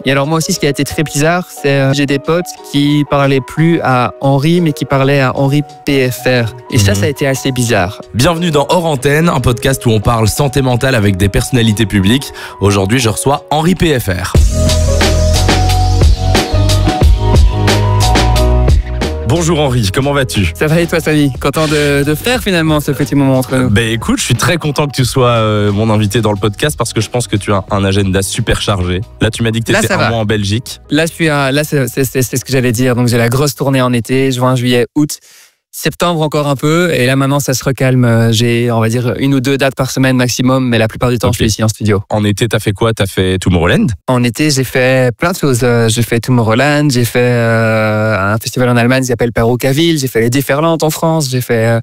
Et alors moi aussi, ce qui a été très bizarre, c'est j'ai des potes qui parlaient plus à Henri, mais qui parlaient à Henri PFR. Et ça a été assez bizarre. Bienvenue dans Hors Antenne, un podcast où on parle santé mentale avec des personnalités publiques. Aujourd'hui, je reçois Henri PFR. Bonjour Henri, comment vas-tu? Ça va et toi, Samy? Content de faire finalement ce petit moment entre nous. Écoute, je suis très content que tu sois mon invité dans le podcast parce que je pense que tu as un agenda super chargé. Là, tu m'as dit que tu étais un mois en Belgique. Là, c'est ce que j'allais dire. Donc, j'ai la grosse tournée en été, juin, juillet, août. Septembre encore un peu, et là maintenant ça se recalme. J'ai, on va dire, 1 ou 2 dates par semaine maximum, mais la plupart du temps je suis ici en studio. En été, t'as fait quoi? T'as fait Tomorrowland? En été, j'ai fait plein de choses. J'ai fait Tomorrowland, j'ai fait un festival en Allemagne qui s'appelle Perroquaville, j'ai fait les Déferlantes en France, j'ai fait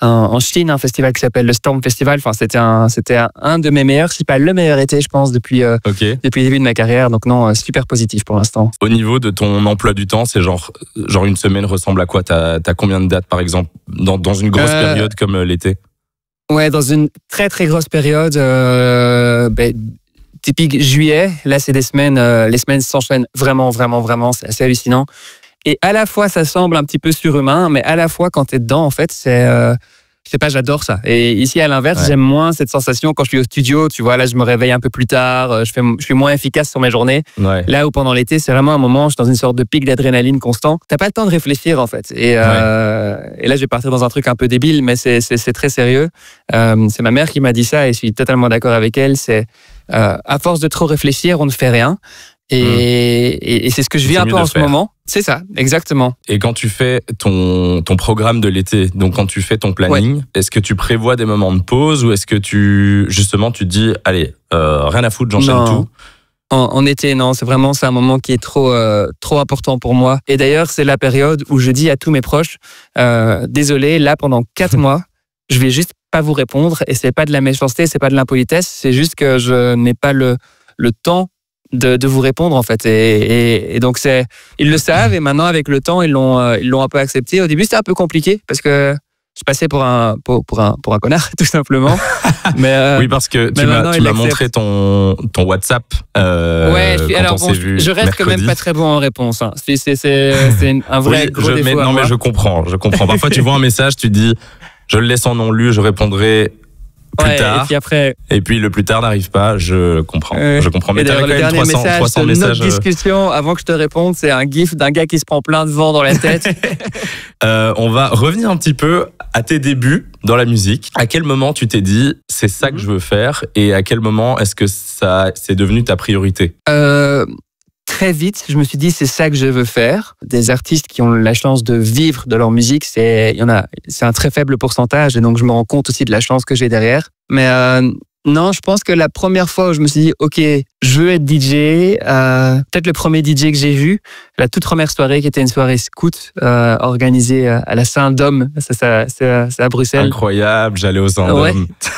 en Chine un festival qui s'appelle le Storm Festival. Enfin, c'était un de mes meilleurs, si pas le meilleur été, je pense, depuis le début de ma carrière. Donc non, super positif pour l'instant. Au niveau de ton emploi du temps, c'est genre une semaine ressemble à quoi? T'as combien de dates, par exemple, dans une grosse période comme l'été? Ouais, dans une très très grosse période, typique juillet. Là, c'est des semaines, les semaines s'enchaînent vraiment, c'est assez hallucinant. Et à la fois, ça semble un petit peu surhumain, mais à la fois, quand t'es dedans, en fait, je sais pas, j'adore ça. Et ici, à l'inverse, j'aime moins cette sensation quand je suis au studio. Tu vois, là, je me réveille un peu plus tard, je suis moins efficace sur mes journées. Ouais. Là où pendant l'été, c'est vraiment un moment, je suis dans une sorte de pic d'adrénaline constant. T'as pas le temps de réfléchir, en fait. Et là, je vais partir dans un truc un peu débile, mais c'est très sérieux. C'est ma mère qui m'a dit ça et je suis totalement d'accord avec elle. C'est à force de trop réfléchir, on ne fait rien. Et c'est ce que je vis un peu en ce moment. C'est ça, exactement. Et quand tu fais ton programme de l'été, donc quand tu fais ton planning, est-ce que tu prévois des moments de pause ou est-ce que tu te dis, allez, rien à foutre, j'enchaîne tout? En été, non, c'est un moment qui est trop important pour moi. Et d'ailleurs, c'est la période où je dis à tous mes proches, désolé, là, pendant 4 mois, je vais juste pas vous répondre. Et c'est pas de la méchanceté, c'est pas de l'impolitesse, c'est juste que je n'ai pas le temps de vous répondre, en fait. Et donc, ils le savent, et maintenant, avec le temps, ils l'ont un peu accepté. Au début, c'était un peu compliqué, parce que je passais pour un connard, tout simplement. Mais, oui, parce que tu m'as montré ton WhatsApp quand on s'est vu je reste mercredi. Quand même pas très bon en réponse. Hein. C'est un vrai gros défaut à moi. Mais je comprends. Parfois, tu vois un message, tu dis, je le laisse en non lu, je répondrai plus tard. Et puis le plus tard n'arrive pas, je comprends. Mais t'avais quand même 300 messages. Notre discussion, avant que je te réponde, c'est un gif d'un gars qui se prend plein de vent dans la tête. On va revenir un petit peu à tes débuts dans la musique. À quel moment tu t'es dit, c'est ça que je veux faire? Et à quel moment est-ce que c'est devenu ta priorité? Très vite, je me suis dit, c'est ça que je veux faire. Des artistes qui ont la chance de vivre de leur musique, c'est un très faible pourcentage, et donc je me rends compte aussi de la chance que j'ai derrière. Mais non, je pense que la première fois où je me suis dit, ok, je veux être DJ, peut-être le premier DJ que j'ai vu, la toute première soirée qui était une soirée scout organisée à la Saint-Dôme, c'est à Bruxelles. Incroyable, j'allais au Saint-Dôme. Ouais,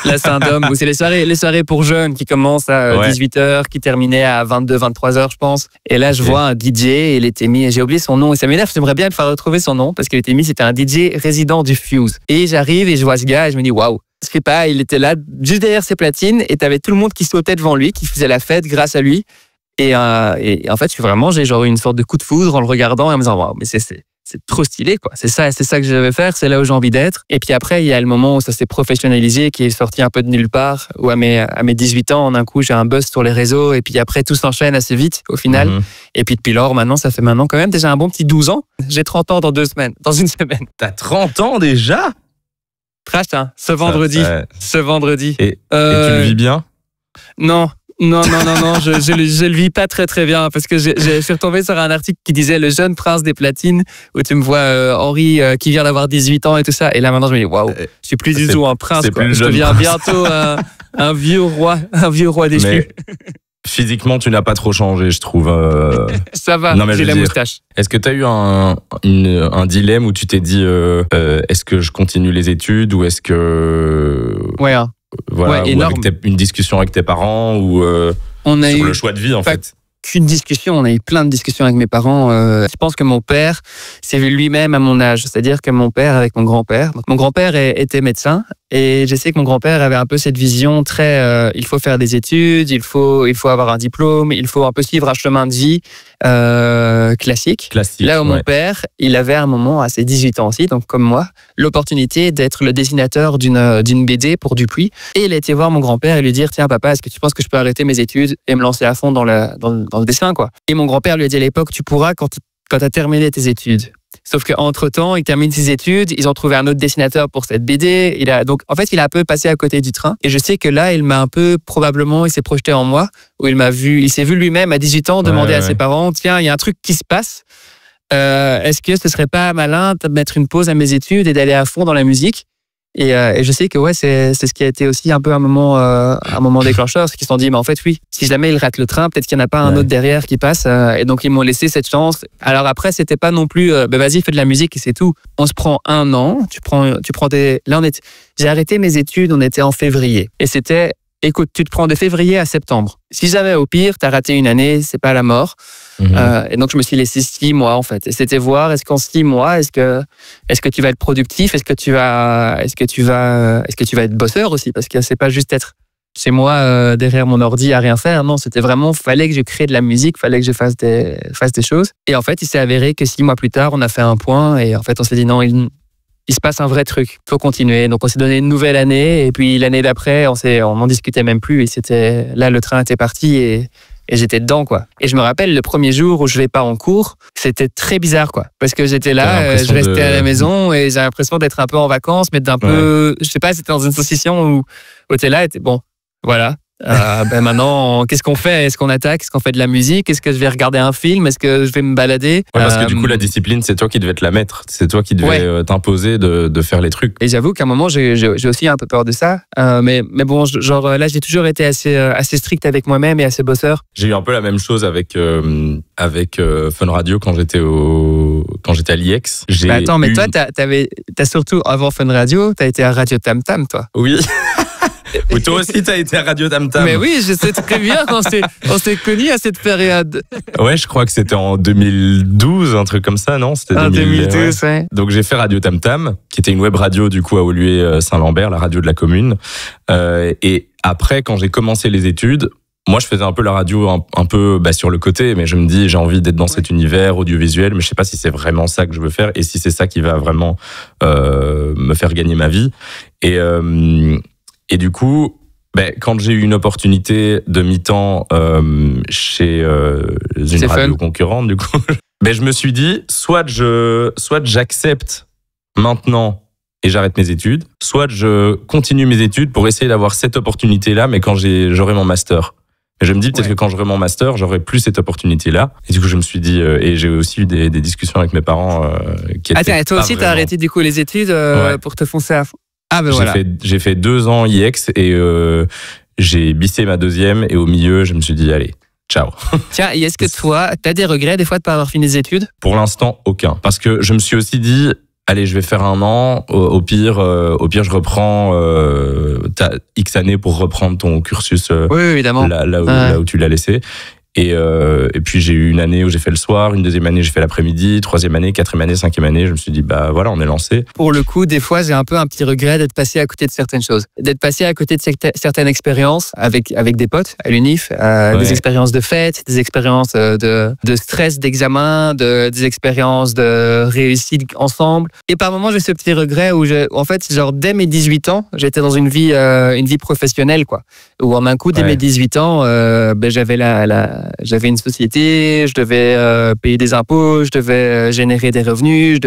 la Saint-Dôme, où c'est les soirées pour jeunes qui commencent à 18h, qui terminaient à 22-23h, je pense. Et là, je vois un DJ, et il était mis, j'ai oublié son nom, et ça m'énerve, j'aimerais bien le faire retrouver son nom, parce qu'il était mis, c'était un DJ résident du Fuse. Et j'arrive et je vois ce gars, et je me dis, waouh. Je sais pas, il était là, juste derrière ses platines, et t'avais tout le monde qui sautait devant lui, qui faisait la fête grâce à lui. Et en fait, j'ai genre eu une sorte de coup de foudre en le regardant et en me disant, waouh, mais c'est trop stylé, quoi. C'est ça que je vais faire, c'est là où j'ai envie d'être. Et puis après, il y a le moment où ça s'est professionnalisé, qui est sorti un peu de nulle part, où à mes 18 ans, d'un coup, j'ai un buzz sur les réseaux, et puis après, tout s'enchaîne assez vite, au final. Et puis depuis lors, ça fait quand même déjà un bon petit 12 ans. J'ai 30 ans dans une semaine. T'as 30 ans déjà? Trash, hein, ce vendredi. Et tu le vis bien? Non, je le vis pas très très bien, parce que je suis retombé sur un article qui disait le jeune prince des platines, où tu me vois Henri qui vient d'avoir 18 ans et tout ça, et là maintenant je me dis waouh, je suis plus du tout un prince, quoi. Je deviens bientôt un vieux roi déchu. Mais physiquement, tu n'as pas trop changé, je trouve. Ça va, j'ai la moustache. Est-ce que tu as eu un dilemme où tu t'es dit, est-ce que je continue les études ou est-ce que... Ouais, hein. Voilà, ou avec une discussion avec tes parents ou sur le choix de vie, en fait. Qu'une discussion, on a eu plein de discussions avec mes parents. Je pense que mon père s'est vu lui-même à mon âge, c'est-à-dire que mon père avec mon grand-père. Donc mon grand-père était médecin Et je sais que mon grand-père avait un peu cette vision très il faut faire des études, il faut avoir un diplôme, il faut un peu suivre un chemin de vie classique. Là où mon père, il avait à un moment, à ses 18 ans aussi, donc comme moi, l'opportunité d'être le dessinateur d'une BD pour Dupuis. Et il a été voir mon grand-père et lui dire, tiens papa, est-ce que tu penses que je peux arrêter mes études et me lancer à fond dans le dessin, quoi. Et mon grand-père lui a dit à l'époque, tu pourras quand tu as terminé tes études. Sauf qu'entre-temps, il termine ses études, ils ont trouvé un autre dessinateur pour cette BD. Donc, en fait, il a un peu passé à côté du train. Et je sais que là, il m'a un peu, probablement, il s'est projeté en moi, où il s'est vu lui-même à 18 ans demander à ses parents, tiens, il y a un truc qui se passe. Est-ce que ce serait pas malin de mettre une pause à mes études et d'aller à fond dans la musique? Et je sais que c'est ce qui a été aussi un peu un moment déclencheur, c'est qu'ils se sont dit, mais en fait oui, si jamais il rate le train, peut-être qu'il n'y en a pas un autre derrière qui passe, et donc ils m'ont laissé cette chance. Alors après, c'était pas non plus, vas-y, fais de la musique et c'est tout. On se prend un an, tu prends là j'ai arrêté mes études, on était en février, et c'était, écoute, tu te prends de février à septembre. Si jamais au pire, t'as raté une année, c'est pas la mort. Et donc je me suis laissé 6 mois en fait. Et c'était voir, est-ce qu'en 6 mois, est-ce que tu vas être productif, est-ce que tu vas être bosseur aussi, parce que c'est pas juste être chez moi derrière mon ordi à rien faire. Non, c'était vraiment, fallait que je crée de la musique, fallait que je fasse des choses. Et en fait, il s'est avéré que 6 mois plus tard, on a fait un point et en fait, on s'est dit non, il se passe un vrai truc, faut continuer. Donc on s'est donné une nouvelle année et puis l'année d'après, on n'en discutait même plus et c'était là, le train était parti et j'étais dedans, quoi. Et je me rappelle le premier jour où je vais pas en cours, c'était très bizarre, quoi. Parce que j'étais là, je restais à la maison et j'ai l'impression d'être un peu en vacances, mais d'un peu, je sais pas, c'était dans une position où t'es là et t'es bon, voilà. Maintenant, qu'est-ce qu'on fait? Est-ce qu'on attaque? Est-ce qu'on fait de la musique? Est-ce que je vais regarder un film? Est-ce que je vais me balader? Parce que du coup, la discipline, c'est toi qui devais te la mettre. C'est toi qui devais t'imposer de faire les trucs. Et j'avoue qu'à un moment, j'ai aussi un peu peur de ça. Mais bon, genre là, j'ai toujours été assez strict avec moi-même et assez bosseur. J'ai eu un peu la même chose avec Fun Radio quand j'étais à l'IEX. Attends, mais toi, t'as surtout, avant Fun Radio, t'as été à Radio Tam Tam, toi. Oui. Ou toi aussi, t'as été à Radio Tam Tam. Mais oui, je sais très bien, on s'est connus à cette période. Ouais, je crois que c'était en 2012, un truc comme ça, non? C'était 2012, ouais. Donc j'ai fait Radio Tam Tam, qui était une web radio du coup à Woluwe-Saint-Lambert, la radio de la commune. Et après, quand j'ai commencé les études, moi, je faisais un peu la radio un peu sur le côté, mais je me dis, j'ai envie d'être dans cet univers audiovisuel, mais je sais pas si c'est vraiment ça que je veux faire et si c'est ça qui va vraiment me faire gagner ma vie. Et du coup, quand j'ai eu une opportunité de mi-temps chez une radio concurrente, du coup, je me suis dit, soit j'accepte maintenant et j'arrête mes études, soit je continue mes études pour essayer d'avoir cette opportunité-là, mais quand j'aurai mon master. Et je me dis peut-être que quand j'aurai mon master, j'aurai plus cette opportunité-là. Et du coup, je me suis dit, et j'ai aussi eu des discussions avec mes parents qui étaient Attends, toi aussi, t'as arrêté du coup les études pour te foncer à fond. Ah ben voilà. J'ai fait 2 ans IEX et j'ai bissé ma 2e et au milieu, je me suis dit, allez, ciao. Tiens, et est-ce que toi, t'as des regrets des fois de pas avoir fini les études? Pour l'instant, aucun. Parce que je me suis aussi dit, allez, je vais faire 1 an. Au pire, je reprends t'as X années pour reprendre ton cursus. Oui, évidemment. Là où tu l'as laissé. Et puis j'ai eu une année où j'ai fait le soir, une 2e année j'ai fait l'après-midi, 3e année, 4e année, 5e année, je me suis dit voilà, on est lancé. Pour le coup, des fois j'ai un peu un petit regret d'être passé à côté de certaines choses, d'être passé à côté de certaines expériences avec des potes à l'UNIF, des expériences de fête, des expériences de stress d'examen, des expériences de réussite ensemble. Et par moments j'ai ce petit regret où en fait genre dès mes 18 ans, j'étais dans une vie professionnelle, quoi, où en un coup dès mes 18 ans, j'avais une société, je devais payer des impôts, je devais générer des revenus,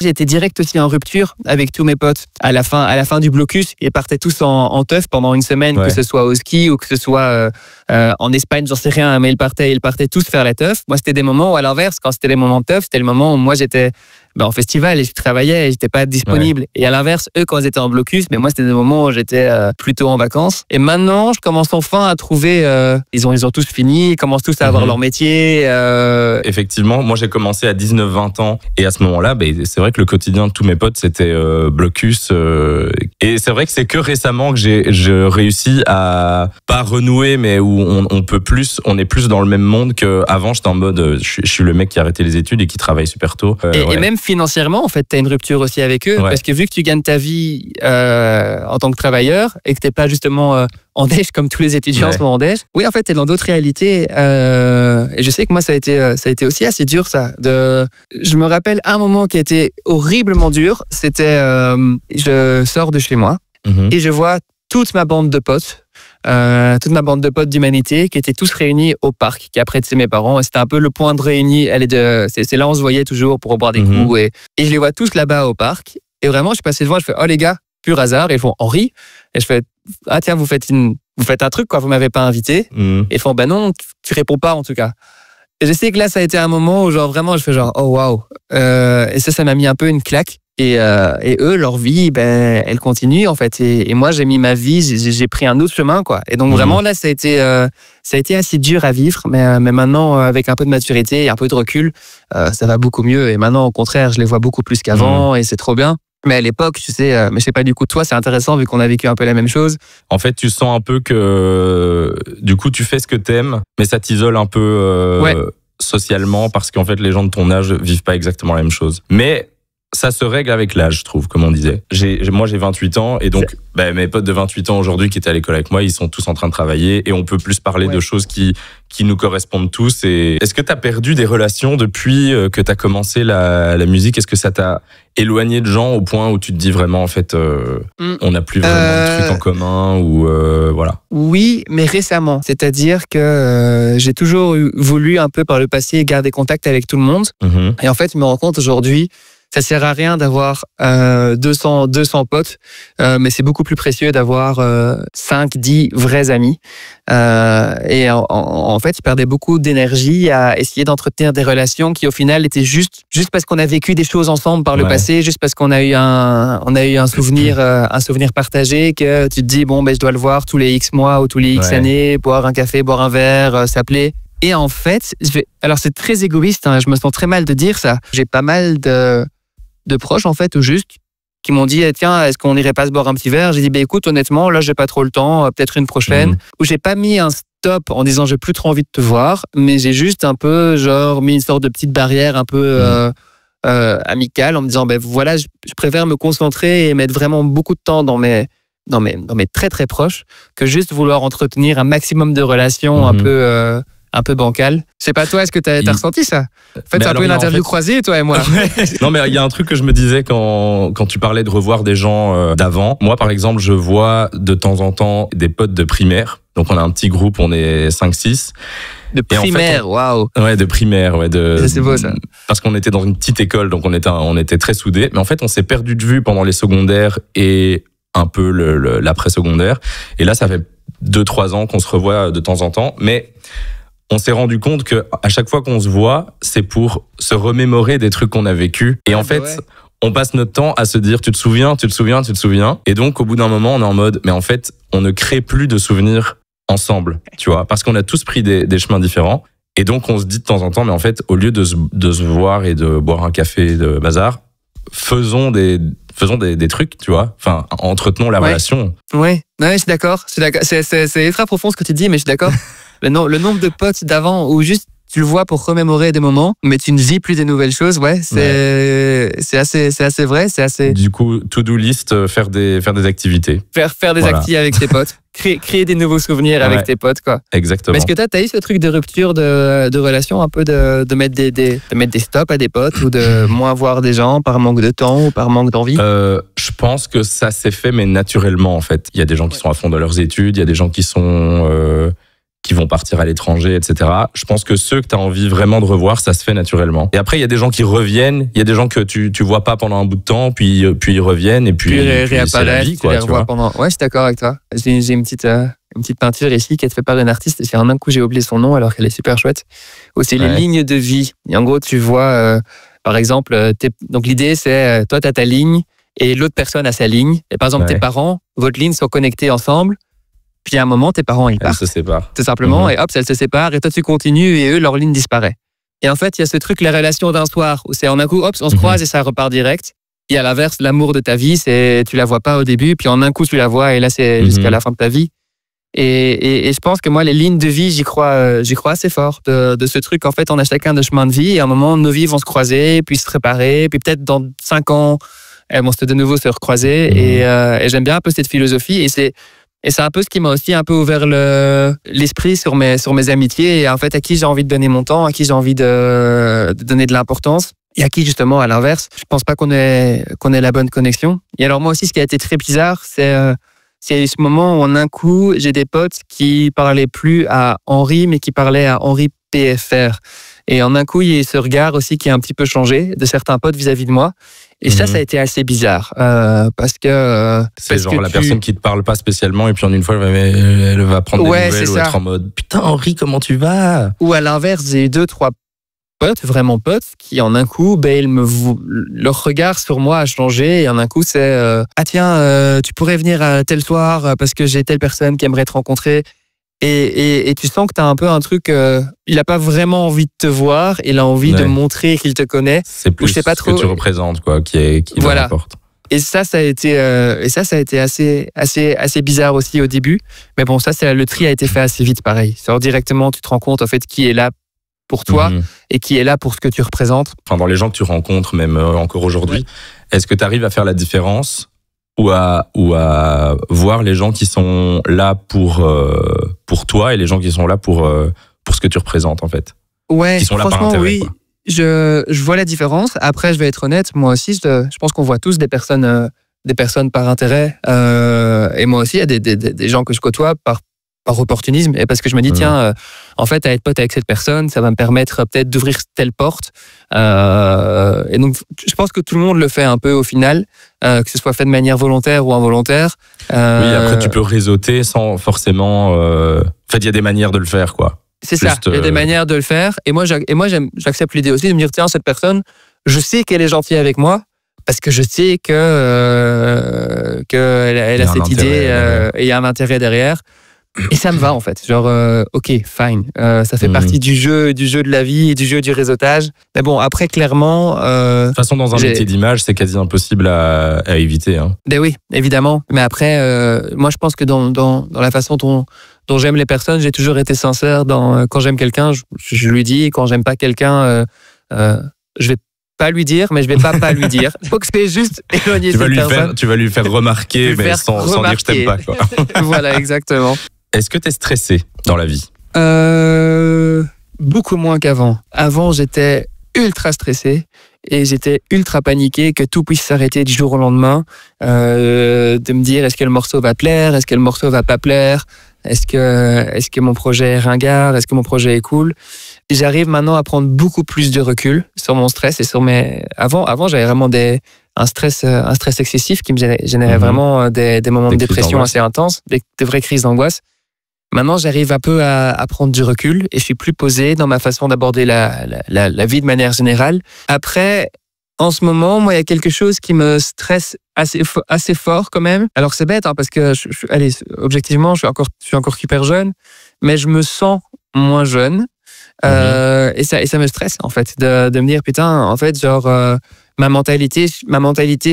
j'étais direct aussi en rupture avec tous mes potes. À la fin du blocus, ils partaient tous en teuf pendant une semaine, que ce soit au ski ou que ce soit en Espagne, j'en sais rien, mais ils partaient tous faire la teuf. Moi, c'était des moments où, à l'inverse, quand c'était les moments de teuf, c'était le moment où moi, j'étais en festival et je travaillais et j'étais pas disponible. Ouais. Et à l'inverse, eux, quand ils étaient en blocus, mais moi, c'était des moments où j'étais plutôt en vacances. Et maintenant, je commence enfin à trouver, ils ont tous fini, ils commencent tous à avoir leur métier. Effectivement, moi, j'ai commencé à 19-20 ans et à ce moment-là, c'est vrai que le quotidien de tous mes potes, c'était blocus. Et c'est vrai que c'est que récemment que j'ai réussi à pas renouer, mais où on est plus dans le même monde qu'avant. J'étais en mode, je suis le mec qui a arrêté les études et qui travaille super tôt. Et même financièrement, en fait, tu as une rupture aussi avec eux. Parce que vu que tu gagnes ta vie en tant que travailleur et que tu n'es pas justement en déj comme tous les étudiants sont en déj, oui, en fait, tu es dans d'autres réalités. Et je sais que moi, ça a été aussi assez dur, ça. Je me rappelle un moment qui a été horriblement dur. C'était, je sors de chez moi et je vois toute ma bande de potes d'humanité qui étaient tous réunis au parc qui a près de chez mes parents. Et c'était un peu le point de réunis. C'est là où on se voyait toujours pour boire des coups. Et je les vois tous là-bas au parc. Et vraiment, je suis passé devant, je fais « Oh les gars, pur hasard ». Et ils font « Henri ». Et je fais « Ah tiens, vous faites un truc, quoi, vous m'avez pas invité ». Et ils font « Ben non, tu réponds pas en tout cas ». Et je sais que là, ça a été un moment où genre vraiment, je fais genre « Oh waouh ». Et ça m'a mis un peu une claque. Et eux, leur vie, elle continue en fait. Et moi, j'ai mis ma vie, j'ai pris un autre chemin, quoi. Et donc vraiment là, ça a été assez dur à vivre, mais maintenant, avec un peu de maturité et un peu de recul, ça va beaucoup mieux. Et maintenant, au contraire, je les vois beaucoup plus qu'avant, et c'est trop bien. Mais à l'époque, tu sais, mais je sais pas du coup, toi, c'est intéressant vu qu'on a vécu un peu la même chose. En fait, tu sens un peu que du coup, tu fais ce que t'aimes, mais ça t'isole un peu socialement parce qu'en fait, les gens de ton âge vivent pas exactement la même chose. Mais ça se règle avec l'âge, je trouve, comme on disait. Moi, j'ai 28 ans et donc mes potes de 28 ans aujourd'hui qui étaient à l'école avec moi, ils sont tous en train de travailler et on peut plus parler de choses qui nous correspondent tous. Et est-ce que tu as perdu des relations depuis que tu as commencé la musique? Est-ce que ça t'a éloigné de gens au point où tu te dis vraiment, en fait, on n'a plus vraiment de trucs en commun ou voilà? Oui, mais récemment. C'est-à-dire que j'ai toujours voulu un peu par le passé garder contact avec tout le monde. Et en fait, je me rends compte aujourd'hui, ça sert à rien d'avoir 200 potes, mais c'est beaucoup plus précieux d'avoir 5, 10 vrais amis. Et en fait, je perdais beaucoup d'énergie à essayer d'entretenir des relations qui, au final, étaient juste parce qu'on a vécu des choses ensemble par le passé, juste parce qu'on a eu un souvenir partagé, que tu te dis, bon, je dois le voir tous les X mois ou tous les X années, boire un café, boire un verre, s'appeler. Et en fait, alors c'est très égoïste, hein, je me sens très mal de dire ça. J'ai pas mal de proches, en fait, ou juste, qui m'ont dit, tiens, est-ce qu'on irait pas se boire un petit verre? J'ai dit, écoute, honnêtement, là, j'ai pas trop le temps, peut-être une prochaine. Où j'ai pas mis un stop en disant, j'ai plus trop envie de te voir, mais j'ai juste un peu, genre, mis une sorte de petite barrière un peu amicale en me disant, voilà, je préfère me concentrer et mettre vraiment beaucoup de temps dans mes très très proches que juste vouloir entretenir un maximum de relations un peu bancal. Je sais pas, toi, est-ce que t'as ressenti ça? En fait, c'est un peu une interview croisée, toi et moi. Non, mais il y a un truc que je me disais quand tu parlais de revoir des gens d'avant. Moi, par exemple, je vois de temps en temps des potes de primaire. Donc, on a un petit groupe, on est 5-6. De primaire, waouh. Ouais, de primaire, ouais. C'est beau, ça. Parce qu'on était dans une petite école, donc on était très soudés. Mais en fait, on s'est perdu de vue pendant les secondaires et un peu l'après-secondaire. Et là, ça fait 2-3 ans qu'on se revoit de temps en temps. Mais on s'est rendu compte que à chaque fois qu'on se voit, c'est pour se remémorer des trucs qu'on a vécus. Et en fait, on passe notre temps à se dire, tu te souviens. Et donc, au bout d'un moment, on est en mode, mais en fait, on ne crée plus de souvenirs ensemble, tu vois, parce qu'on a tous pris des chemins différents. Et donc, on se dit de temps en temps, mais en fait, au lieu de se voir et de boire un café de bazar, faisons des trucs, tu vois. Enfin, entretenons la relation. Ouais, je suis d'accord. C'est ultra profond ce que tu dis, mais je suis d'accord. Le nombre de potes d'avant où juste tu le vois pour remémorer des moments, mais tu ne vis plus des nouvelles choses, c'est assez vrai, c'est assez... Du coup, to-do list, faire des activités. Faire des activités avec tes potes. Créer des nouveaux souvenirs avec tes potes, quoi. Exactement. Mais est-ce que t'as eu ce truc de rupture de relation, un peu de mettre des stops à des potes ou de moins voir des gens par manque de temps ou par manque d'envie? Je pense que ça s'est fait, mais naturellement, en fait. Il y a des gens qui sont à fond dans leurs études, il y a des gens qui vont partir à l'étranger, etc. Je pense que ceux que tu as envie vraiment de revoir, ça se fait naturellement. Et après, il y a des gens qui reviennent, il y a des gens que tu vois pas pendant un bout de temps, puis ils reviennent, et puis c'est la vie, quoi, tu vois. Ouais, je suis d'accord avec toi. J'ai une petite peinture ici qui est faite par une artiste, et en un coup, j'ai oublié son nom, alors qu'elle est super chouette. C'est les lignes de vie. Et en gros, tu vois, par exemple, donc l'idée, c'est, toi, tu as ta ligne, et l'autre personne a sa ligne. Et par exemple, tes parents, votre ligne sont connectées ensemble. Puis à un moment, tes parents, ils partent. Elles se séparent. Tout simplement, et hop, elles se séparent, et toi, tu continues, et eux, leur ligne disparaît. Et en fait, il y a ce truc, la relation d'un soir, où c'est en un coup, hop, on se croise et ça repart direct. Et à l'inverse, l'amour de ta vie, c'est tu la vois pas au début, puis en un coup, tu la vois, et là, c'est jusqu'à la fin de ta vie. Et je pense que moi, les lignes de vie, j'y crois assez fort de ce truc. En fait, on a chacun de chemin de vie et à un moment, nos vies vont se croiser, puis se réparer, puis peut-être dans 5 ans, elles vont de nouveau se recroiser. Et j'aime bien un peu cette philosophie. Et c'est un peu ce qui m'a aussi un peu ouvert l'esprit sur mes amitiés et en fait à qui j'ai envie de donner mon temps, à qui j'ai envie de donner de l'importance et à qui justement à l'inverse, je pense pas qu'on ait la bonne connexion. Et alors moi aussi, ce qui a été très bizarre, c'est ce moment où en un coup, j'ai des potes qui parlaient plus à Henri, mais qui parlaient à Henri PFR. Et en un coup, il y a ce regard aussi qui a un petit peu changé de certains potes vis-à-vis de moi. Et ça a été assez bizarre. Parce que... c'est genre la personne qui te parle pas spécialement et puis en une fois, elle va prendre des nouvelles ou être en mode « Putain, Henri, comment tu vas ?» Ou à l'inverse, j'ai 2-3 potes, vraiment potes, qui en un coup, leur regard sur moi a changé et en un coup, c'est ah tiens, tu pourrais venir tel soir parce que j'ai telle personne qui aimerait te rencontrer. Et tu sens que tu as un peu un truc, il n'a pas vraiment envie de te voir, il a envie de montrer qu'il te connaît. C'est plus ce que tu représentes, quoi, qui voilà. importe. Et ça a été assez bizarre aussi au début. Mais bon, le tri a été fait assez vite, pareil. Alors directement, tu te rends compte en fait qui est là pour toi et qui est là pour ce que tu représentes. Enfin, dans les gens que tu rencontres, même encore aujourd'hui, est-ce que tu arrives à faire la différence ou à voir les gens qui sont là pour toi et les gens qui sont là pour ce que tu représentes en fait? Ouais, qui sont là par intérêt, oui. Quoi. Je vois la différence. Après, je vais être honnête, moi aussi, je pense qu'on voit tous des personnes par intérêt. Et moi aussi, il y a des gens que je côtoie par opportunisme et parce que je me dis tiens, en fait, à être pote avec cette personne, ça va me permettre peut-être d'ouvrir telle porte. Et donc, je pense que tout le monde le fait un peu au final, que ce soit fait de manière volontaire ou involontaire. Oui, après, tu peux réseauter sans forcément... En fait, il y a des manières de le faire, quoi. C'est ça, il y a des manières de le faire. Et moi, j'accepte l'idée aussi de me dire, tiens, cette personne, je sais qu'elle est gentille avec moi, parce que je sais qu'elle a cette idée, et il y a un intérêt derrière. Et ça me va, en fait. Genre, ok, fine. Ça fait partie du jeu de la vie et du jeu du réseautage. Mais bon, après, clairement... de toute façon, dans un métier d'image, c'est quasi impossible à éviter. Hein. Ben oui, évidemment. Mais après, moi, je pense que dans la façon dont j'aime les personnes, j'ai toujours été sincère. Quand j'aime quelqu'un, je lui dis. Quand j'aime pas quelqu'un, je vais pas lui dire, mais je vais pas lui dire. Faut que c'est juste éloigner cette personne. Tu vas lui faire remarquer, mais sans dire je t'aime pas. Quoi. Voilà, exactement. Est-ce que tu es stressé dans la vie? Beaucoup moins qu'avant. Avant, j'étais ultra stressé et j'étais ultra paniqué que tout puisse s'arrêter du jour au lendemain. De me dire est-ce que le morceau va plaire, est-ce que le morceau va pas plaire, est-ce que mon projet est ringard, est-ce que mon projet est cool. Et j'arrive maintenant à prendre beaucoup plus de recul sur mon stress et sur mes... Avant j'avais vraiment un stress excessif qui me générait vraiment des moments de dépression assez intenses, des vraies crises d'angoisse. Maintenant, j'arrive un peu à prendre du recul et je suis plus posé dans ma façon d'aborder la vie de manière générale. Après, en ce moment, moi, il y a quelque chose qui me stresse assez fort quand même. Alors, c'est bête, hein, parce que, objectivement, je suis encore super jeune, mais je me sens moins jeune. Et ça me stresse, en fait, de me dire, putain, en fait, genre, ma mentalité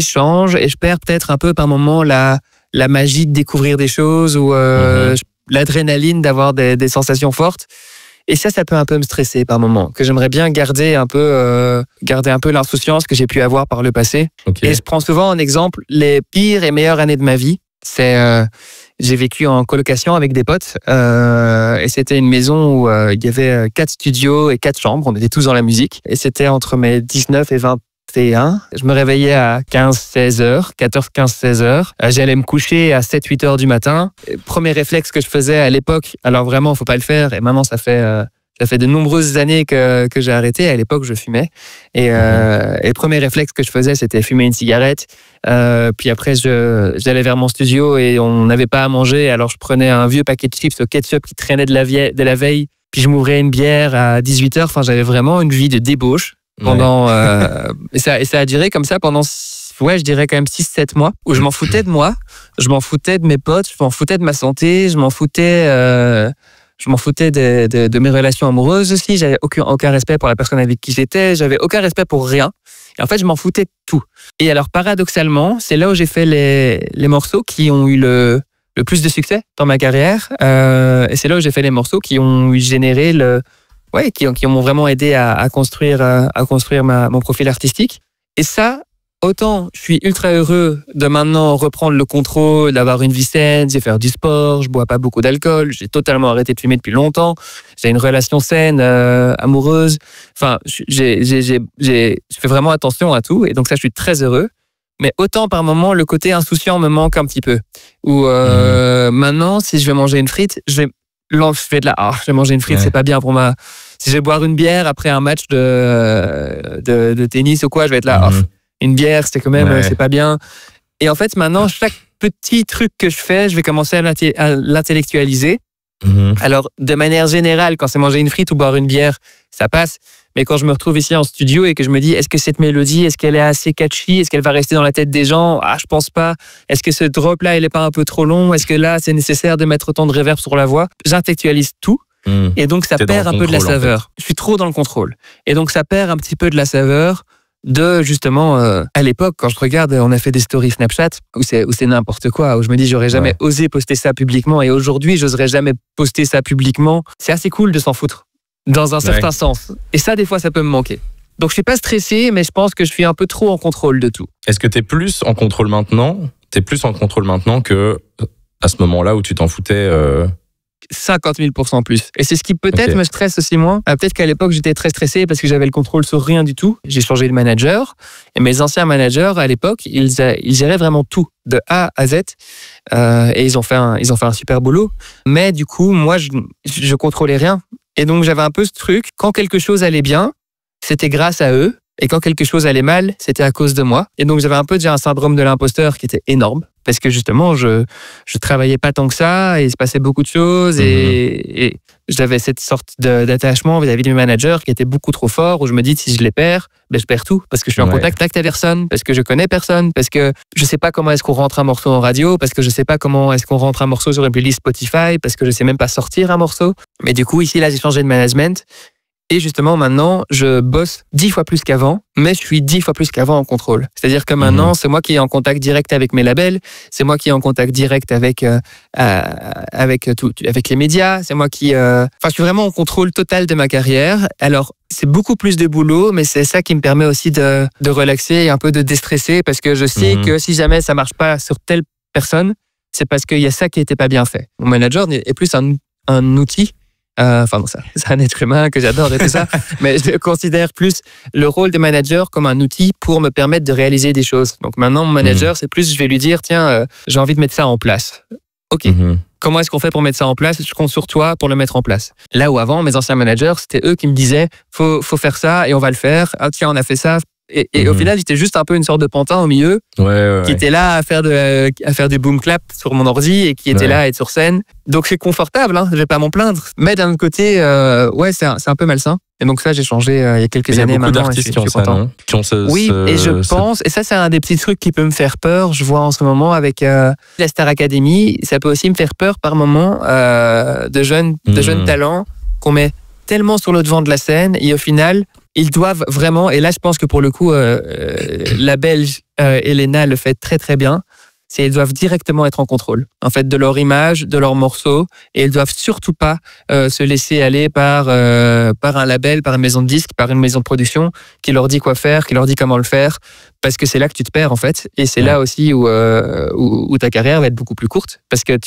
change et je perds peut-être un peu par moment la magie de découvrir des choses ou l'adrénaline d'avoir des sensations fortes. Et ça peut un peu me stresser par moment, que j'aimerais bien garder un peu l'insouciance que j'ai pu avoir par le passé. Okay. Et je prends souvent en exemple les pires et meilleures années de ma vie. J'ai vécu en colocation avec des potes et c'était une maison où il y avait 4 studios et 4 chambres. On était tous dans la musique. Et c'était entre mes 19 et 21. Je me réveillais à 15-16 heures, 14-15-16 heures. J'allais me coucher à 7-8 heures du matin. Premier réflexe que je faisais à l'époque, alors vraiment, faut pas le faire. Et maintenant, ça fait de nombreuses années que j'ai arrêté. À l'époque, je fumais. Et le premier réflexe que je faisais, c'était fumer une cigarette. Puis après, j'allais vers mon studio et on n'avait pas à manger. Alors, je prenais un vieux paquet de chips au ketchup qui traînait de la veille. Puis je m'ouvrais une bière à 18 heures. Enfin, j'avais vraiment une vie de débauche. Pendant et ça a duré comme ça pendant je dirais quand même 6-7 mois où je m'en foutais de moi, je m'en foutais de mes potes, je m'en foutais de ma santé, je m'en foutais de mes relations amoureuses aussi. J'avais aucun respect pour la personne avec qui j'étais, j'avais aucun respect pour rien. Et en fait, je m'en foutais de tout. Et alors paradoxalement, c'est là où j'ai fait les morceaux qui ont eu le le plus de succès dans ma carrière. Et c'est là où j'ai fait les morceaux qui ont généré qui m'ont vraiment aidé à construire mon profil artistique. Et ça, autant je suis ultra heureux de maintenant reprendre le contrôle, d'avoir une vie saine, de faire du sport, je bois pas beaucoup d'alcool, j'ai totalement arrêté de fumer depuis longtemps, j'ai une relation saine, amoureuse. Enfin, je fais vraiment attention à tout et donc ça, je suis très heureux. Mais autant par moment, le côté insouciant me manque un petit peu. Ou maintenant, si je vais manger une frite, je vais manger une frite, c'est pas bien pour ma... Si je vais boire une bière après un match de tennis ou quoi, je vais être là, une bière, c'est quand même, c'est pas bien. Et en fait, maintenant, chaque petit truc que je fais, je vais commencer à l'intellectualiser. Alors, de manière générale, quand c'est manger une frite ou boire une bière, ça passe. Mais quand je me retrouve ici en studio et que je me dis, est-ce que cette mélodie, est-ce qu'elle est assez catchy? Est-ce qu'elle va rester dans la tête des gens? Je pense pas. Est-ce que ce drop-là, il est pas un peu trop long? Est-ce que là, c'est nécessaire de mettre autant de reverb sur la voix? J'intellectualise tout. Et donc, ça perd un peu de la saveur. Je suis trop dans le contrôle. Et donc, ça perd un petit peu de la saveur de, justement, à l'époque, quand je regarde, on a fait des stories Snapchat où c'est n'importe quoi, où je me dis, j'aurais jamais osé poster ça publiquement. Et aujourd'hui, j'oserais jamais poster ça publiquement. C'est assez cool de s'en foutre, dans un certain sens. Et ça, des fois, ça peut me manquer. Donc, je suis pas stressé, mais je pense que je suis un peu trop en contrôle de tout. Est-ce que t'es plus en contrôle maintenant? T'es plus en contrôle maintenant que à ce moment-là où tu t'en foutais 50 000% plus. Et c'est ce qui peut-être me stresse aussi moins. Peut-être qu'à l'époque, j'étais très stressé parce que j'avais le contrôle sur rien du tout. J'ai changé de manager. Et mes anciens managers, à l'époque, ils géraient vraiment tout, de A à Z. Et ils ont fait un super boulot. Mais du coup, moi, je contrôlais rien. Et donc, j'avais un peu ce truc. Quand quelque chose allait bien, c'était grâce à eux. Et quand quelque chose allait mal, c'était à cause de moi. Et donc, j'avais un peu déjà un syndrome de l'imposteur qui était énorme. Parce que justement, je travaillais pas tant que ça et il se passait beaucoup de choses et j'avais cette sorte d'attachement vis-à-vis de mes managers qui était beaucoup trop fort où je me dis si je les perds, je perds tout parce que je suis en contact avec personne, parce que je connais personne, parce que je sais pas comment est-ce qu'on rentre un morceau en radio, parce que je sais pas comment est-ce qu'on rentre un morceau sur une playlist Spotify, parce que je sais même pas sortir un morceau. Mais du coup, ici, là, j'ai changé de management. Et justement, maintenant, je bosse 10 fois plus qu'avant, mais je suis 10 fois plus qu'avant en contrôle. C'est-à-dire que maintenant, c'est moi qui est en contact direct avec mes labels, c'est moi qui est en contact direct avec les médias, c'est moi qui... je suis vraiment en contrôle total de ma carrière. Alors, c'est beaucoup plus de boulot, mais c'est ça qui me permet aussi de relaxer et un peu de déstresser, parce que je sais que si jamais ça marche pas sur telle personne, c'est parce qu'il y a ça qui n'était pas bien fait. Mon manager est plus un outil. C'est un être humain que j'adore et tout ça, mais je considère plus le rôle de manager comme un outil pour me permettre de réaliser des choses. Donc maintenant, mon manager, c'est plus, je vais lui dire, tiens, j'ai envie de mettre ça en place. Ok, comment est-ce qu'on fait pour mettre ça en place? Je compte sur toi pour le mettre en place. Là où avant, mes anciens managers, c'était eux qui me disaient, faut faire ça et on va le faire. Ah tiens, on a fait ça. Et au final, j'étais juste un peu une sorte de pantin au milieu qui était là à faire du boom clap sur mon ordi et qui était là à être sur scène. Donc c'est confortable, je vais pas m'en plaindre. Mais d'un autre côté, c'est un peu malsain. Et donc ça, j'ai changé il y a quelques années maintenant. Il y a beaucoup d'artistes qui ont ça, non? Et je pense, et ça c'est un des petits trucs qui peut me faire peur, je vois en ce moment avec la Star Academy, ça peut aussi me faire peur par moment de jeunes talents qu'on met tellement sur le devant de la scène et au final, ils doivent vraiment, et là je pense que pour le coup, la Belge Elena le fait très très bien, c'est qu'ils doivent directement être en contrôle, en fait, de leur image, de leurs morceaux, et ils doivent surtout pas se laisser aller par un label, par une maison de disques, par une maison de production qui leur dit quoi faire, qui leur dit comment le faire, parce que c'est là que tu te perds en fait, et c'est là aussi où ta carrière va être beaucoup plus courte, parce que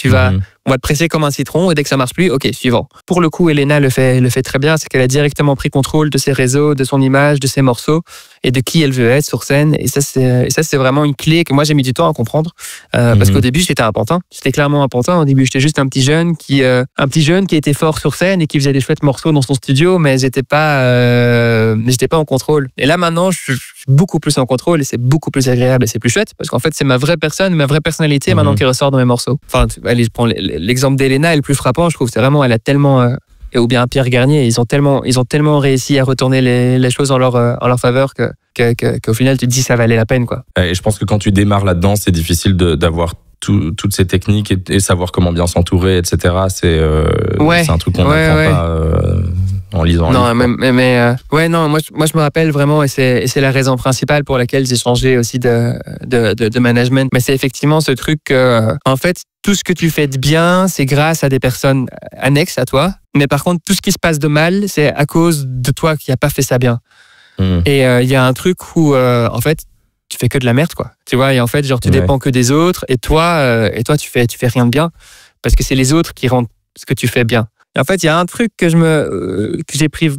on va te presser comme un citron, et dès que ça marche plus, ok, suivant. Pour le coup, Elena le fait très bien, c'est qu'elle a directement pris contrôle de ses réseaux, de son image, de ses morceaux, et de qui elle veut être sur scène, et ça c'est vraiment une clé que moi j'ai mis du temps à comprendre, parce qu'au début j'étais un pantin, j'étais clairement un pantin. Au début j'étais juste un petit jeune qui était fort sur scène et qui faisait des chouettes morceaux dans son studio, mais j'étais pas en contrôle. Et là maintenant je suis beaucoup plus en contrôle et c'est beaucoup plus agréable et c'est plus chouette parce qu'en fait c'est ma vraie personne, ma vraie personnalité maintenant qui ressort dans mes morceaux. Enfin, allez, je prends l'exemple d'Elena, est le plus frappant, je trouve. C'est vraiment, elle a tellement ou bien Pierre Garnier, ils ont tellement réussi à retourner les choses en leur faveur qu'au final tu te dis ça valait la peine, quoi. Et je pense que quand tu démarres là-dedans, c'est difficile d'avoir toutes ces techniques et savoir comment bien s'entourer, etc. C'est un truc qu'on n'apprend pas en lisant un livre. Ouais, non, moi je me rappelle vraiment, et c'est la raison principale pour laquelle j'ai changé aussi de management. Mais c'est effectivement ce truc que, en fait, tout ce que tu fais de bien, c'est grâce à des personnes annexes à toi. Mais par contre, tout ce qui se passe de mal, c'est à cause de toi qui n'as pas fait ça bien. Et il y a un truc où, en fait, tu fais que de la merde, quoi. Tu vois, et en fait, genre, tu dépends que des autres, et toi, tu fais rien de bien, parce que c'est les autres qui rendent ce que tu fais bien. Et en fait, il y a un truc que j'ai pris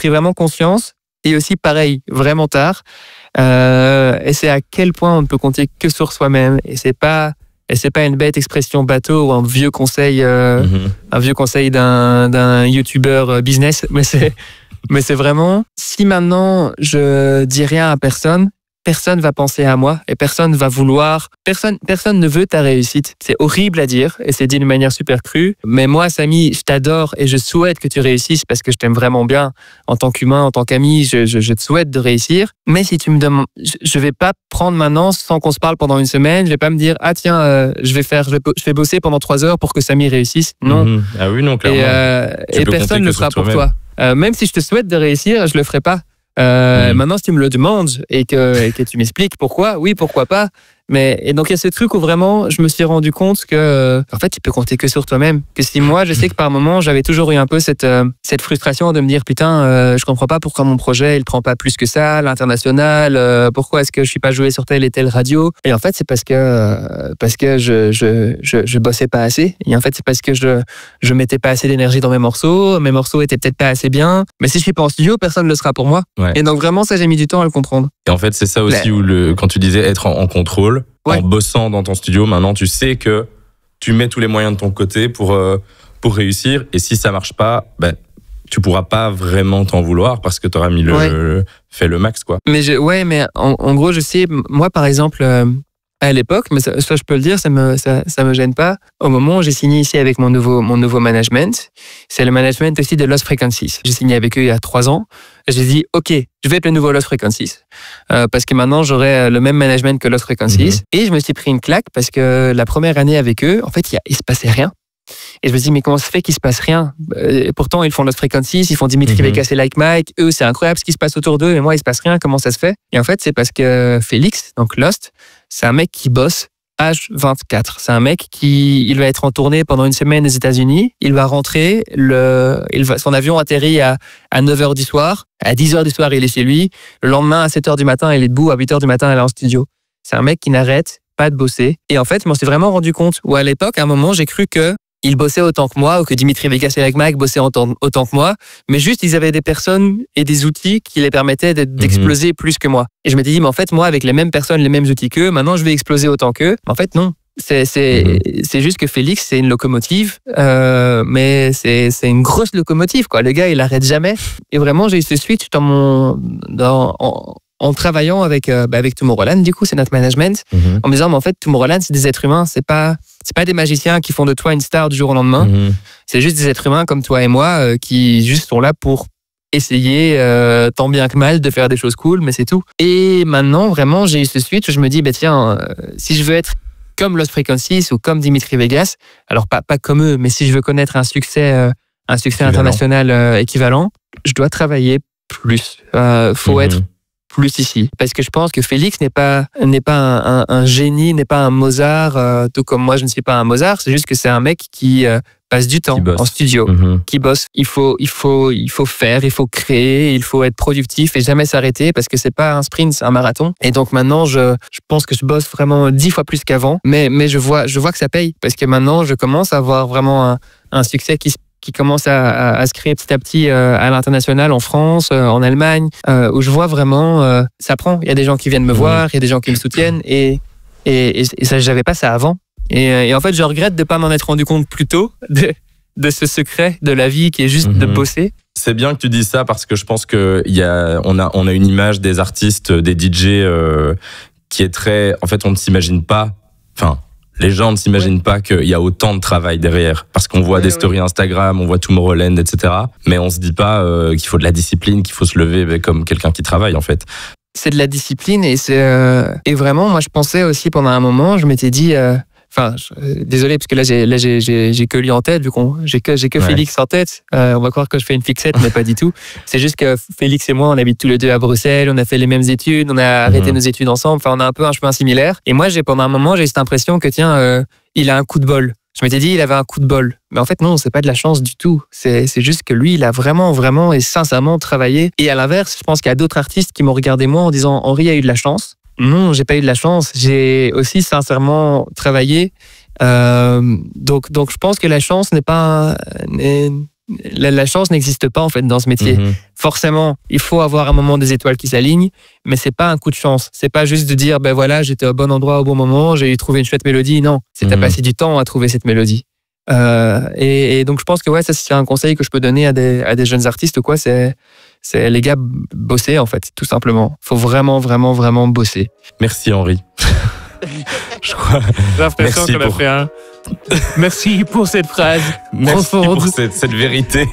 vraiment conscience, et aussi pareil, vraiment tard, et c'est à quel point on ne peut compter que sur soi-même, et c'est pas une bête expression bateau ou un vieux conseil d'un YouTuber business, mais c'est vraiment, si maintenant je dis rien à personne va penser à moi et personne va vouloir, personne ne veut ta réussite. C'est horrible à dire et c'est dit d'une manière super crue, mais moi, Samy, je t'adore et je souhaite que tu réussisses parce que je t'aime vraiment bien en tant qu'humain, en tant qu'ami, je te souhaite de réussir. Mais si tu me demandes, je vais pas prendre maintenant sans qu'on se parle pendant une semaine, je vais pas me dire, ah tiens, je vais bosser pendant 3 heures pour que Samy réussisse. Non. Ah oui, non, clairement. Et personne ne le fera pour toi. Même si je te souhaite de réussir, je le ferai pas. Maintenant, si tu me le demandes et que tu m'expliques pourquoi, oui, pourquoi pas. Et donc, il y a ce truc où vraiment, je me suis rendu compte que, en fait, tu peux compter que sur toi-même. Que si moi, je sais que par moment, j'avais toujours eu un peu cette frustration de me dire, putain, je comprends pas pourquoi mon projet, il prend pas plus que ça, l'international, pourquoi est-ce que je suis pas joué sur telle et telle radio. Et en fait, c'est parce que je bossais pas assez. Et en fait, c'est parce que je mettais pas assez d'énergie dans mes morceaux étaient peut-être pas assez bien. Mais si je suis pas en studio, personne ne le sera pour moi. Ouais. Et donc, vraiment, ça, j'ai mis du temps à le comprendre. Et en fait, c'est ça aussi où quand tu disais être en contrôle, en bossant dans ton studio, maintenant tu sais que tu mets tous les moyens de ton côté pour réussir. Et si ça marche pas, tu pourras pas vraiment t'en vouloir parce que tu auras mis fait le max, quoi. Mais en gros, je sais, moi par exemple, à l'époque, mais ça je peux le dire, ça me gêne pas. Au moment où j'ai signé ici avec mon nouveau management, c'est le management aussi de Lost Frequencies. J'ai signé avec eux il y a 3 ans. J'ai dit, OK, je vais être le nouveau Lost Frequencies. Parce que maintenant, j'aurai le même management que Lost Frequencies. Et je me suis pris une claque parce que la première année avec eux, en fait, il se passait rien. Et je me dis, mais comment ça se fait qu'il se passe rien? Pourtant, ils font Lost Frequencies, ils font Dimitri Vegas et Like Mike. Eux, c'est incroyable ce qui se passe autour d'eux, mais moi, il se passe rien. Comment ça se fait? Et en fait, c'est parce que Félix, donc Lost, c'est un mec qui bosse H24. C'est un mec il va être en tournée pendant une semaine aux États-Unis. Il va rentrer, son avion atterrit à 9h du soir. À 10h du soir, il est chez lui. Le lendemain, à 7h du matin, il est debout. À 8h du matin, il est en studio. C'est un mec qui n'arrête pas de bosser. Et en fait, je m'en suis vraiment rendu compte. Ou à l'époque, à un moment, j'ai cru qu'il bossait autant que moi, ou que Dimitri Vegas et Like Mike bossaient autant que moi, mais juste ils avaient des personnes et des outils qui les permettaient d'exploser plus que moi. Et je m'étais dit, mais en fait, moi, avec les mêmes personnes, les mêmes outils qu'eux, maintenant je vais exploser autant qu'eux. En fait, non. C'est juste que Félix, c'est une locomotive, mais c'est une grosse locomotive, quoi. Le gars, il arrête jamais. Et vraiment, j'ai eu ce switch en travaillant avec Tomorrowland, du coup, c'est notre management, en me disant, mais en fait, Tomorrowland, c'est des êtres humains, c'est pas des magiciens qui font de toi une star du jour au lendemain, c'est juste des êtres humains comme toi et moi qui juste sont là pour essayer, tant bien que mal, de faire des choses cool, mais c'est tout. Et maintenant, vraiment, j'ai eu ce switch où je me dis, tiens, si je veux être comme Lost Frequencies ou comme Dimitri Vegas, alors pas comme eux, mais si je veux connaître un succès international équivalent, je dois travailler plus. Faut être plus ici. Parce que je pense que Félix n'est pas un génie, n'est pas un Mozart, tout comme moi je ne suis pas un Mozart, c'est juste que c'est un mec qui passe du temps en studio, qui bosse. Il faut faire, il faut créer, il faut être productif et jamais s'arrêter parce que c'est pas un sprint, c'est un marathon. Et donc maintenant, je pense que je bosse vraiment 10 fois plus qu'avant, mais je vois que ça paye parce que maintenant, je commence à avoir vraiment un succès qui commence à se créer petit à petit à l'international, en France, en Allemagne, où je vois vraiment, ça prend. Il y a des gens qui viennent me voir, il y a des gens qui me soutiennent, et ça, j'avais pas ça avant. Et en fait, je regrette de pas m'en être rendu compte plus tôt de ce secret de la vie qui est juste de bosser. C'est bien que tu dises ça parce que je pense que on a une image des artistes, des DJ qui est très, en fait, on ne s'imagine pas, les gens ne s'imaginent pas qu'il y a autant de travail derrière. Parce qu'on voit des stories Instagram, on voit Tomorrowland, etc. Mais on se dit pas qu'il faut de la discipline, qu'il faut se lever comme quelqu'un qui travaille, en fait. C'est de la discipline et vraiment, moi, je pensais aussi pendant un moment, je m'étais dit, Enfin, désolé parce que là j'ai que lui en tête, vu qu'on j'ai que Félix en tête. On va croire que je fais une fixette, mais pas du tout. C'est juste que Félix et moi, on habite tous les deux à Bruxelles, on a fait les mêmes études, on a arrêté nos études ensemble. Enfin, on a un peu un chemin similaire. Et moi, pendant un moment, j'ai cette impression que tiens, il a un coup de bol. Je m'étais dit, il avait un coup de bol. Mais en fait, non, c'est pas de la chance du tout. C'est juste que lui, il a vraiment, vraiment et sincèrement travaillé. Et à l'inverse, je pense qu'il y a d'autres artistes qui m'ont regardé moi en disant, Henri a eu de la chance. Non, j'ai pas eu de la chance. J'ai aussi sincèrement travaillé. Donc, je pense que la chance n'est pas... La chance n'existe pas en fait dans ce métier. Forcément, il faut avoir un moment des étoiles qui s'alignent, mais c'est pas un coup de chance. C'est pas juste de dire ben voilà, j'étais au bon endroit au bon moment, j'ai trouvé une chouette mélodie. Non, c'est t'as passé du temps à trouver cette mélodie. Et donc je pense que ouais, ça c'est un conseil que je peux donner à des jeunes artistes quoi. C'est les gars, bosser en fait, tout simplement. Faut vraiment, vraiment, vraiment bosser. Merci Henri. Je crois. J'ai l'impression qu'on a fait un. Merci pour cette phrase. Merci pour cette vérité.